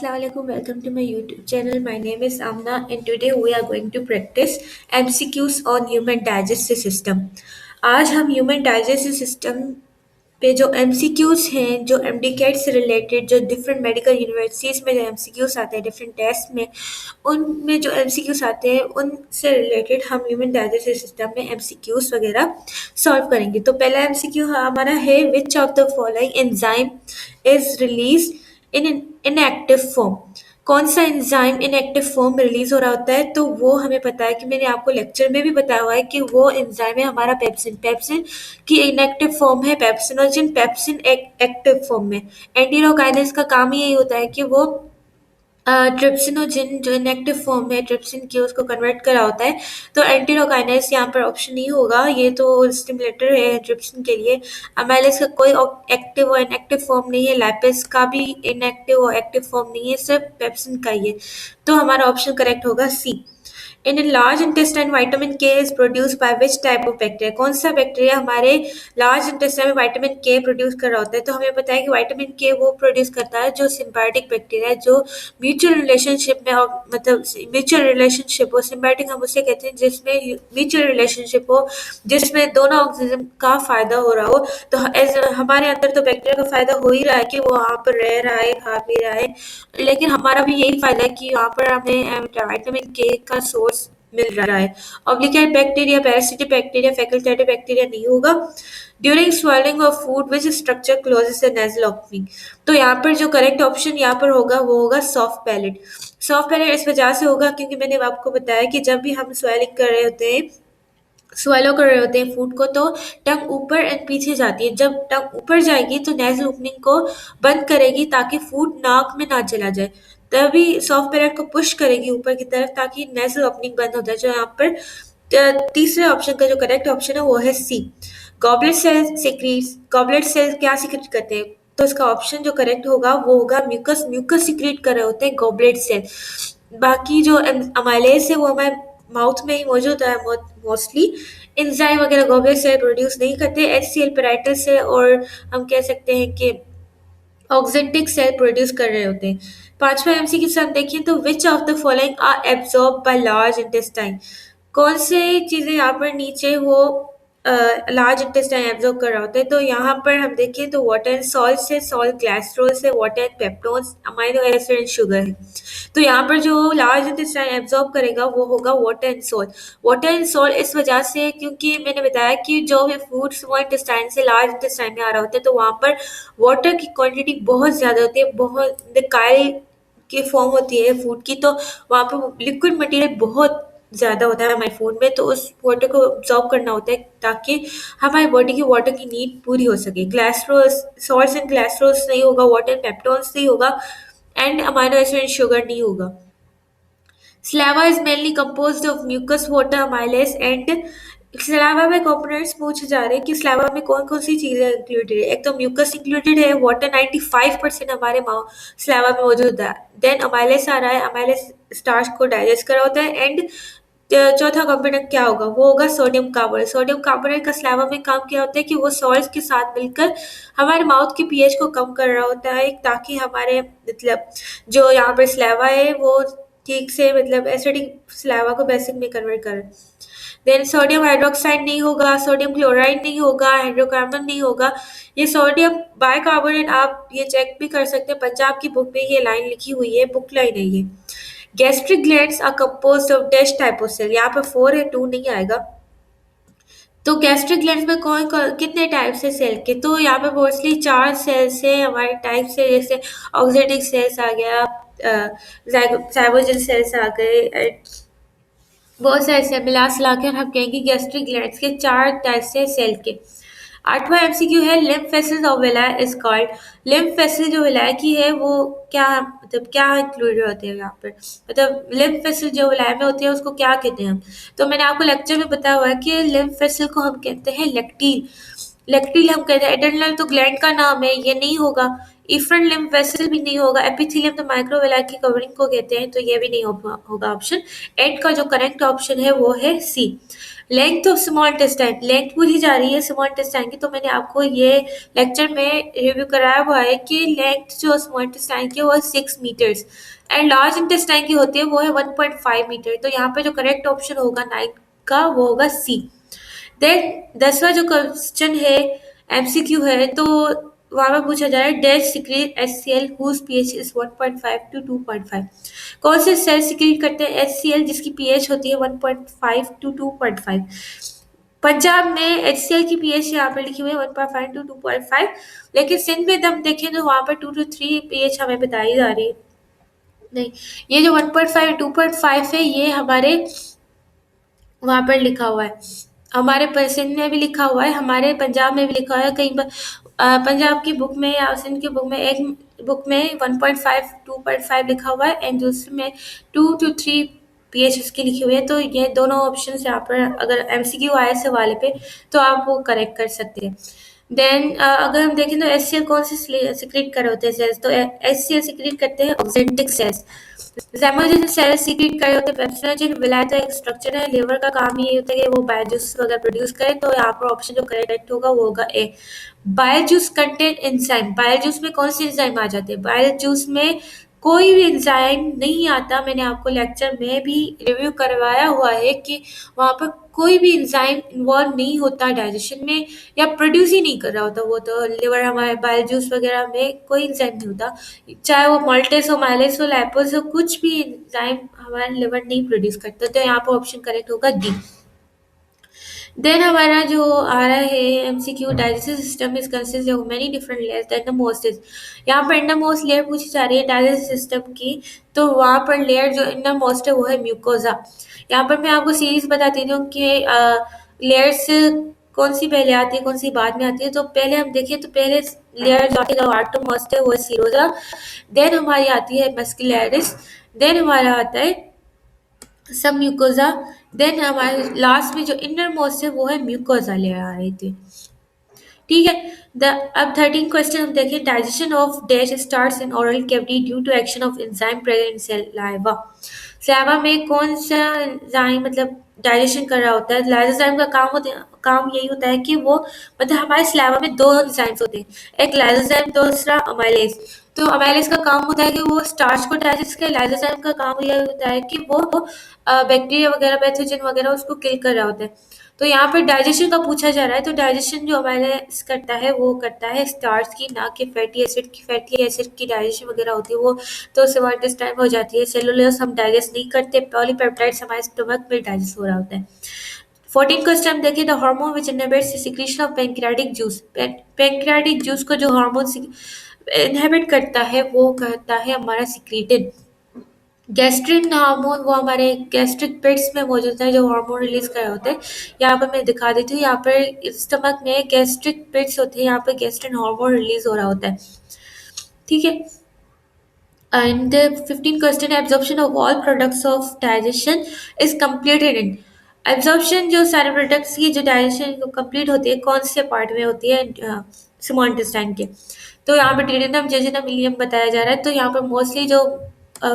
Assalamualaikum. Welcome to my YouTube channel. My name is Amna, and today we are going to practice MCQs on Human Digestive System. आज हम Human Digestive System पे जो MCQs हैं, जो MDCAT से related, जो different medical universities में जो MCQs आते हैं डिफरेंट टेस्ट में, उनमें जो MCQs आते हैं उनसे रिलेटेड हम ह्यूमन डाइजेस्टिव सिस्टम में MCQs वगैरह सॉल्व करेंगे। तो पहला MCQ हमारा है, विच of the following enzyme is release in inactive form. कौन सा एंजाइम इनएक्टिव फॉर्म में रिलीज हो रहा होता है? तो वो हमें पता है कि मैंने आपको लेक्चर में भी बताया हुआ है कि वो एंजाइम है हमारा पेप्सिन। पेप्सिन की इनएक्टिव फॉर्म है पेप्सिनोजन, पेप्सिन एक एक्टिव फॉर्म में। एंटीरोकाइनेस का काम ही यही होता है कि वो ट्रिप्सिनोजन जो इनएक्टिव फॉर्म में ट्रिप्सिन की उसको कन्वर्ट करा होता है। तो एंटीरोकाइनेस यहाँ पर ऑप्शन नहीं होगा, ये तो स्टिमुलेटर है ट्रिप्सिन के लिए। अमाइलेज का कोई एक्टिव और इनएक्टिव फॉर्म नहीं है, लैपेस का भी इनएक्टिव और एक्टिव फॉर्म नहीं है, सिर्फ पेप्सिन का ही है। तो हमारा ऑप्शन करेक्ट होगा सी। इन लार्ज इंटेस्टाइन विटामिन के is produce by which type of bacteria. कौन सा बैक्टीरिया हमारे लार्ज इंटेस्टाइन में विटामिन के प्रोड्यूस कर रहा होता है? तो हमें पता है कि विटामिन के वो प्रोड्यूस करता है जो सिम्बायोटिक बैक्टीरिया है, जो म्यूचुअल रिलेशनशिप में, और मतलब म्यूचुअल रिलेशनशिप हो। सिम्बायोटिक हम उसे कहते हैं जिसमें म्यूचुअल रिलेशनशिप हो, जिसमें दोनों ऑर्गेनिज्म का फायदा हो रहा हो। तो एज हमारे अंदर तो बैक्टीरिया का फायदा हो ही रहा है कि वो वहाँ पर रह रहा है, खा पी रहा है, लेकिन हमारा भी यही फायदा है कि यहाँ पर हमें विटामिन के का सोर्स मिल रहा है। Obligate bacteria, parasitic bacteria, facultative bacteria नहीं होगा। During swelling of food which structure closes the nasal opening. तो यहाँ पर जो करेक्ट ऑप्शन यहाँ पर होगा वो होगा सॉफ्ट पैलेट। सॉफ्ट पैलेट इस वजह से होगा क्योंकि मैंने आपको बताया कि जब भी हम स्वेलिंग कर रहे होते हैं, स्वेलो कर रहे होते हैं फूड को, तो टंग ऊपर एंड पीछे जाती है। जब टंग ऊपर जाएगी तो नेजल ओपनिंग को बंद करेगी ताकि फूड नाक में ना चला जाए, तभी सॉफ्ट पैलेट को पुश करेगी ऊपर की तरफ ताकि नेजल ओपनिंग बंद हो जाए। जो यहाँ पर तीसरे ऑप्शन का जो करेक्ट ऑप्शन है वो है C. Goblet cell secretes. Goblet cell क्या सिक्रीट करते हैं? तो इसका ऑप्शन जो करेक्ट होगा वो होगा म्यूकस। म्यूकस सिक्रीट कर रहे होते हैं गॉबलेट सेल। बाकी जो अमाइलेज है वो हमारे माउथ में ही मौजूद है मोस्टली। एंजाइम वगैरह गॉबलेट सेल प्रोड्यूस नहीं करते। HCl पेराइटस है, और हम कह सकते हैं कि ऑक्जेंटिक सेल प्रोड्यूस कर रहे होते हैं। पांचवा एमसी के साथ देखिए तो which of the following are absorb by large intestine. कौन से चीजें यहाँ पर नीचे वो लार्ज इंटेस्टाइन एब्जॉर्ब कर रहा होता है? तो यहाँ पर हम देखें तो वाटर एंड सॉल्ट से, सॉल्ट ग्लाइसरॉल से, water and peptones, amino acid and sugar है। तो यहाँ पर जो लार्ज इंटेस्टाइन एब्जॉर्ब करेगा वो होगा water and salt. Water and salt इस वजह से क्योंकि मैंने बताया कि जो भी फूड स्मॉल इंटेस्टाइन से लार्ज इंटेस्टाइन में आ रहा होता है तो वहाँ पर वाटर की क्वांटिटी बहुत ज़्यादा होती है, बहुत काइल की फॉर्म होती है फूड की, तो वहाँ पर लिक्विड मटेरियल बहुत ज़्यादा होता है हमारे फूड में, तो उस वाटर को ऑब्जॉर्ब करना होता है ताकि हमारी बॉडी की वाटर की नीड पूरी हो सके। ग्लाइसरोल्स, सॉल्ट्स एंड ग्लाइसरोल्स नहीं होगा, वाटर पेप्टोन्स नहीं होगा, and amino acid and sugar नहीं होगा। Saliva is mainly composed of mucus, water, amylase and. Saliva में कंपोनेंट्स पूछे जा रहे हैं कि स्लावा में कौन कौन सी चीजें इंक्लूडेड है। एक तो म्यूकस इंक्लूडेड है, वाटर 95% हमारे स्लावा में मौजूद है। देन अमाइलेज आ रहा है, अमाइलेज स्टार्च को डाइजेस्ट करा होता है। एंड चौथा कंपोनेंट क्या होगा? वो होगा सोडियम कार्बोनेट। सोडियम कार्बोनेट का स्लावा में काम क्या होता है कि वो सॉल्ट्स के साथ मिलकर हमारे माउथ के पीएच को कम कर रहा होता है ताकि हमारे मतलब जो यहाँ पर स्लावा है वो ठीक से मतलब एसिडिक स्लावा को बेसिक में कन्वर्ट करे। देन सोडियम हाइड्रोक्साइड नहीं होगा, सोडियम क्लोराइड नहीं होगा, हाइड्रोकार्बन नहीं होगा। ये सोडियम बाइकार्बोनेट आप ये चेक भी कर सकते हैं, पंजाब की बुक में ये लाइन लिखी हुई है, बुक लाइन है ये। Gastric glands are composed of dash type of cell. यहाँ पे 4 है, 2 नहीं आएगा। तो गैस्ट्रिक ग्लैंड्स में कितने टाइप से सेल के? तो यहाँ पे मोस्टली 4 सेल्स है हमारे टाइप से, जैसे ऑक्जेटिक सेल्स आ गया, जाइगोजन सेल्स आ गए, बहुत सारे सेल मिला कर हम कहेंगे गैस्ट्रिक ग्लैंड्स के 4 टाइप से सेल के। आठवां एमसीक्यू है, lymph vessels of विलाय is called. Lymph vessel जो विलाय की है वो क्या मतलब क्या इंक्लूडेड होते हैं यहाँ पर? मतलब लिम्फ वेसल जो विलाय में होती है उसको क्या कहते हैं हम? तो मैंने आपको लेक्चर में बताया हुआ है कि लिम्फ वेसल को हम कहते हैं लेक्टीन। लेक्टिल हम कहते हैं, एड्रेनल तो ग्लैंड का नाम है, ये नहीं होगा। इफ्रंट लिम्फ वेसल भी नहीं होगा। एपिथेलियम तो माइक्रोविलाई की कवरिंग को कहते हैं, तो ये भी नहीं होगा ऑप्शन। एट का जो करेक्ट ऑप्शन है वो है C. Length of small intestine, length पूछी जा रही है स्मॉल इंटेस्टाइन की, तो मैंने आपको ये लेक्चर में रिव्यू कराया हुआ है कि लेंथ जो स्मॉल इंटेस्टाइन की वो है 6 मीटर्स, एंड लार्ज इंटेस्टाइन की होती है वो है 1.5 मीटर। तो यहाँ पे जो करेक्ट ऑप्शन होगा 9 का वो होगा सी। देन 10वां जो क्वेश्चन है एमसीक्यू है, तो वहां पे पूछा जा रहा है dash secrete HCl whose pH is 1.5 to 2.5। कौन से सेल सिक्रीट करते हैं एचसीएल जिसकी पीएच होती है 1.5 to 2.5? पंजाब में एचसीएल की पीएच यहाँ पे लिखी हुई है 1.5 to 2.5, लेकिन सिंध में हम देखें तो वहां पर 2 to 3 पीएच हमें बताई जा रही है। नहीं, ये जो 1.5 2.5 है ये हमारे वहां पर लिखा हुआ है, हमारे सिंध में भी लिखा हुआ है, हमारे पंजाब में भी लिखा हुआ है। कहीं पर पंजाब की बुक में या सिंध की बुक में, एक बुक में 1.5 2.5 लिखा हुआ है एंड दूसरे में 2 to 3 पीएच इसकी लिखी हुई है। तो ये दोनों ऑप्शन यहाँ पर अगर एमसीक्यू आए इस हवाले पे तो आप वो करेक्ट कर सकते हैं। देन अगर हम देखें तो एचसीएल कौन से सिक्रीट कर रहे होते हैं सेल्स, तो एचसीएल सिक्रीट करते हैं ऑक्जेंटिक सेल्स। ज़ैमोजेन सेल्स सीक्रेट कर रहे होते हैं पेप्सिनोजेन, विलायत एक स्ट्रक्चर है, लिवर का काम ये होता है कि वो बायोजूस वगैरह प्रोड्यूस करे। तो यहाँ पर ऑप्शन जो करेक्ट होगा वो होगा ए। बायोजूस कंटेन एंजाइम, बायोजूस में कौन सी एंजाइम आ जाते हैं? बायोजूस में कोई भी एंजाइम नहीं आता। मैंने आपको लेक्चर में भी रिव्यू करवाया हुआ है कि वहाँ पर कोई भी एंजाइम इन्वॉल्व नहीं होता डाइजेशन में, या प्रोड्यूस ही नहीं कर रहा होता वो, तो लिवर हमारे बायोजूस वगैरह में कोई एंजाइम नहीं होता, चाहे वो मल्टेस हो, माइलेस हो, लैपोस हो, कुछ भी एंजाइम हमारा लिवर नहीं प्रोड्यूस करता। तो यहाँ पर ऑप्शन करेक्ट होगा डी। देन हमारा जो आ रहा है MCQ, digestive system is consist of many different layers than the most is. यहाँ पर इंडरमोस्ट लेयर पूछी जा रही है डाइजेस्टिव सिस्टम की, तो वहाँ पर लेयर जो इंडरमोस्ट है वो है म्यूकोजा। यहाँ पर मैं आपको सीरीज बता देती हूँ कि लेयर्स कौन सी पहले आती है कौन सी बाद में आती है। तो पहले हम देखें तो पहले लेयर जो आती है आर्टोमोस्ट है वो है सीरोजा, देन हमारी आती है मस्कुलरिस, देन हमारा आता है सब म्यूकोजा, देन हमारे लास्ट में जो इनर मोस्ट है वो है म्यूकोजा लेयर आ रही थी। ठीक है। द अब 13 क्वेश्चन हम देखें, digestion of dash starts in oral cavity due to action of enzyme present in saliva. Saliva में कौन सा एंजाइम मतलब डाइजेशन कर रहा होता है? लाइसोजाइम का काम यही होता है कि वो मतलब हमारे सलाइवा में दो एंजाइम्स होते हैं, एक लाइसोजाइम दूसरा अमाइलेज। तो अमाइलेज का काम होता है कि वो स्टार्च को डाइजेस्ट करे, लाइसोजाइम का काम यह होता है कि वो बैक्टीरिया वगैरह पैथोजन वगैरह उसको किल कर रहा होता है। तो यहाँ पर डाइजेशन का पूछा जा रहा है, तो डाइजेशन जो हमारे करता है वो करता है स्टार्च की, ना कि फैटी एसिड की। फैटी एसिड की डाइजेशन वगैरह होती है वो तो सिवाइटिस टाइम हो जाती है। सेलुलोज हम डाइजेस्ट नहीं करते, पॉलीपेप्टाइड्स हमारे स्टमक में डाइजेस्ट हो रहा होता है। 14 क्वेश्चन हम देखिए, the hormone which inhibits the secretion of pancreatic juice. Pancreatic juice को जो हार्मोन इनहिबिट करता है वो करता है हमारा सिक्रीटिन। गैस्ट्रिन हार्मोन वो हमारे गैस्ट्रिक पिट्स में मौजूद है, जो हार्मोन रिलीज कर रहे होते हैं। यहाँ पर मैं दिखा देती हूँ, यहाँ पर स्टमक में गैस्ट्रिक पिट्स होते हैं, यहाँ पर गैस्ट्रिन हार्मोन रिलीज हो रहा होता है। ठीक है। And 15 question, absorption of all products of digestion is completed in. Absorption जो सारे प्रोडक्ट्स की जो डाइजेशन कंप्लीट होती है कौन से पार्ट में होती है? स्मॉल इंटेस्टाइन के। तो यहाँ पे ड्यूडेनम, जेजुनम, इलियम बताया जा रहा है। तो यहाँ पर मोस्टली जो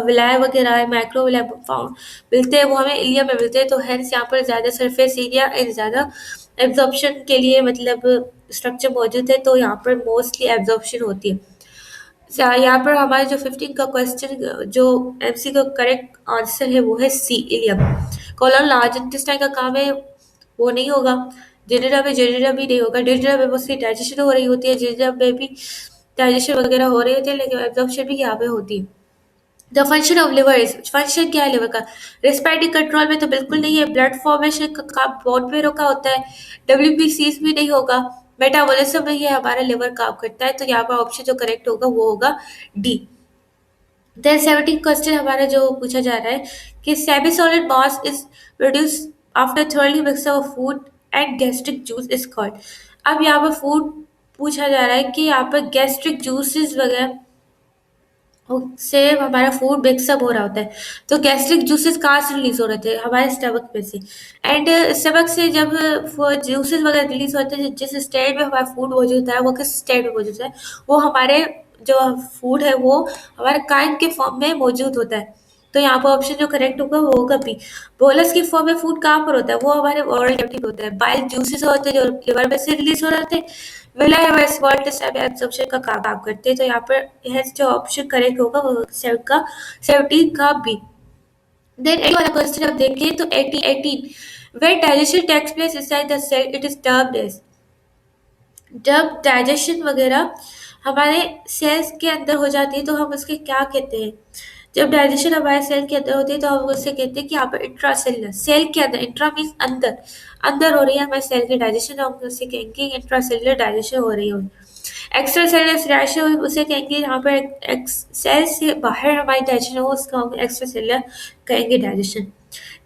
विलाय वगैरह है, माइक्रो विलाय फाउंड मिलते हैं वो हमें इलियम में मिलते हैं। तो हेंस यहाँ पर ज़्यादा सरफेस एरिया एंड ज़्यादा एब्जॉर्प्शन के लिए मतलब स्ट्रक्चर मौजूद है, तो यहाँ पर मोस्टली एब्जॉर्प्शन होती है। यहाँ पर हमारे जो 15 का क्वेश्चन जो एमसी का करेक्ट आंसर है वो है सी, इलियम। कॉलम लार्ज इंटेस्टाइन का काम है वो नहीं होगा। जेनेरा में जेनेरा भी नहीं होगा, जेनेरा में बस डाइजेशन हो रही होती है, जेनेरा में भी डाइजेशन वगैरह हो रही होती है, लेकिन एब्जॉर्प्शन भी यहाँ पे होती है। The function of liver is, function क्या है लिवर का? रेस्पिरेटरी कंट्रोल में तो बिल्कुल नहीं है, ब्लड फॉर्मेशन का काम बहुत में रोका होता है, डब्ल्यूबीसीज भी नहीं होगा, मेटाबॉलिज्म में ये हमारा लिवर काम करता है। तो यहाँ पर ऑप्शन जो करेक्ट होगा वो होगा डी। देन 17 क्वेश्चन हमारा जो पूछा जा रहा है कि semi solid mass is produce after thoroughly mixture of food and gastric juice is called. अब यहाँ पर फूड पूछा जा रहा है कि यहाँ पर गैस्ट्रिक जूसेस वगैरह उससे हमारा फूड मिक्सअप हो रहा होता है। तो गैस्ट्रिक जूसेस कहाँ से रिलीज हो रहे थे? हमारे स्टमक में से। एंड स्टमक से जब वो जूसेस वगैरह रिलीज होते हैं, जिस स्टेट में हमारा फूड मौजूद है वो किस स्टेट में मौजूद है, वो हमारे जो फूड है वो हमारे काइम के फॉर्म में मौजूद होता है। तो यहाँ पर ऑप्शन जो करेक्ट होगा वो होगा बी। बोलस की फॉर्म में फूड कहाँ पर होता है? वो हमारे ओरल कैविटी में होता है। बाइल जूसेस होते हैं जो लिवर में से रिलीज हो रहे थे। विलाई हमारे स्मॉल इंटेस्टाइन में एब्जॉर्प्शन का काम करते हैं। तो यहाँ पर यह जो ऑप्शन करेक्ट होगा वो 17 का बी। देन 80 वाला क्वेश्चन आप देखें तो 18 when digestion takes place inside the cell it is termed as। जब डाइजेशन वगैरह हमारे सेल्स के अंदर हो जाती है तो हम उसके क्या कहते हैं? जब डाइजेशन हमारे सेल के अंदर होती है तो हम उससे कहते हैं कि यहाँ पर इंट्रासेलुलर, सेल के अंदर, इंट्रा मीन्स अंदर, अंदर हो रही है हमारे सेल की डाइजेशन, हम उससे कहेंगे इंट्रासेलुलर डाइजेशन हो रही है। एक्स्ट्रा सेलुलर डाइजेशन उसे कहेंगे यहाँ पर सेल से बाहर हमारी डाइजेशन हो उसको हम एक्स्ट्रा सेलुलर कहेंगे डाइजेशन।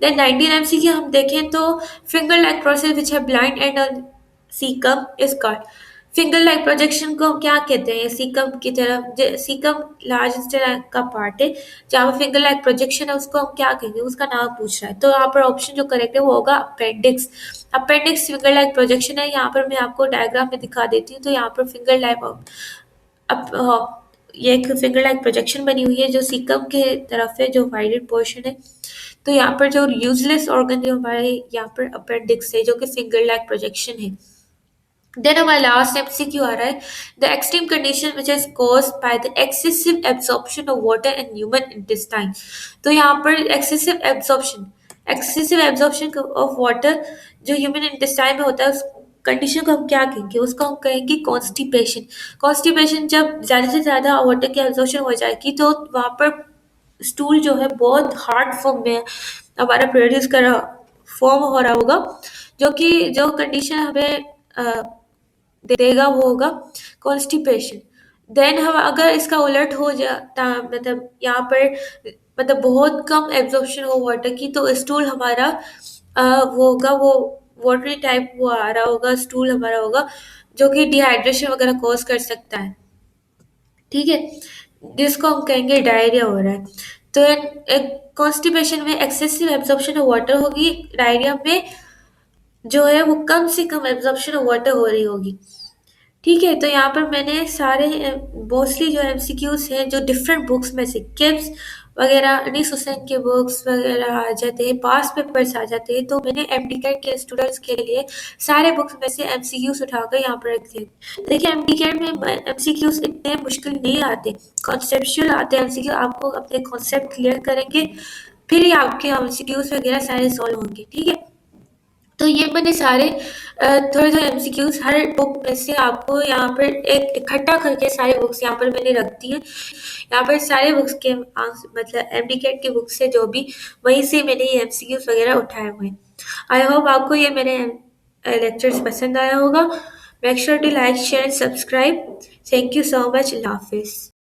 देन 19 एमसीक्यू हम देखें तो फिंगर लाइक प्रोसेस विच है blind and caecum is called. Finger like projection को हम क्या कहते हैं? सीकम की तरफ, सीकम लार्ज इंटेस्टाइन का पार्ट है जहाँ पर फिंगर लाइक प्रोजेक्शन है, उसको हम क्या कहेंगे? उसका नाम पूछ रहा है। तो यहाँ पर ऑप्शन जो करेक्ट है वो होगा appendix. Appendix finger like projection है। यहाँ पर मैं आपको डायग्राम में दिखा देती हूँ। तो यहाँ पर फिंगर लाइक अब ये एक फिंगर लाइक प्रोजेक्शन बनी हुई है जो सीकम के तरफ है, जो वाइडेड पोर्शन है। तो यहाँ पर जो यूजलेस ऑर्गन जो हमारे यहाँ पर अपेंडिक्स है, जो कि फिंगर लाइक प्रोजेक्शन है। देन हमारा लास्ट एमसीक्यू आ रहा है, the extreme condition which is caused by the excessive absorption of water in human intestine. तो यहाँ पर एक्सेसिव एब्जॉर्प्शन ऑफ वाटर जो ह्यूमन इंटेस्टाइन में होता है, उस कंडीशन को हम क्या कहेंगे? उसको हम कहेंगे कॉन्स्टिपेशन। कॉन्स्टिपेशन जब ज़्यादा से ज़्यादा वाटर की एब्जॉर्प्शन हो जाएगी तो वहाँ पर स्टूल जो है बहुत हार्ड फॉर्म में हमारा प्रोड्यूस कर फॉर्म हो रहा होगा, जो कि जो कंडीशन हमें देगा वो होगा कॉन्स्टिपेशन। देन हम अगर इसका उलट हो जाता, मतलब यहाँ पर मतलब बहुत कम एब्जॉर्प्शन हो वाटर की, तो स्टूल हमारा वो होगा, वो वाटरी टाइप वो आ रहा होगा, स्टूल हमारा होगा जो कि डिहाइड्रेशन वगैरह कॉज कर सकता है। ठीक है, जिसको हम कहेंगे डायरिया हो रहा है। तो एक कॉन्स्टिपेशन में एक्सेसिव एब्जॉर्प्शन ऑफ वाटर होगी, डायरिया में जो है वो कम से कम एब्जॉर्प्शन ऑफ वाटर हो रही होगी। ठीक है, तो यहाँ पर मैंने सारे मोस्टली जो एमसीक्यूज हैं जो डिफरेंट बुक्स में से किब्स वगैरह, अनीस हुसैन के बुक्स वगैरह आ जाते हैं, पास पेपर्स आ जाते हैं, तो मैंने एमडीकेट के स्टूडेंट्स के लिए सारे बुक्स में से एमसीक्यूज उठाकर यहाँ पर रख दिए। देखिए एमडीकेट में एमसीक्यूज इतने मुश्किल नहीं आते, कॉन्सेप्चुअल आते हैं एमसीक्यू। आपको अपने कॉन्सेप्ट क्लियर करेंगे फिर ही आपके एमसीक्यूज वगैरह सारे सॉल्व होंगे। ठीक है, तो ये मैंने सारे थोड़े थोड़े एमसीक्यूज हर बुक में से आपको यहाँ पर एक इकट्ठा करके सारे बुक्स यहाँ पर मैंने रख दी है। यहाँ पर सारे बुक्स के मतलब एमडीकेट की बुक से जो भी, वहीं से मैंने ये एमसीक्यूज वगैरह उठाए हुए हैं। आई होप आपको ये मेरे लेक्चर्स पसंद आया होगा। Make sure to like share and subscribe. Thank you so much. अल्लाह हाफिज़।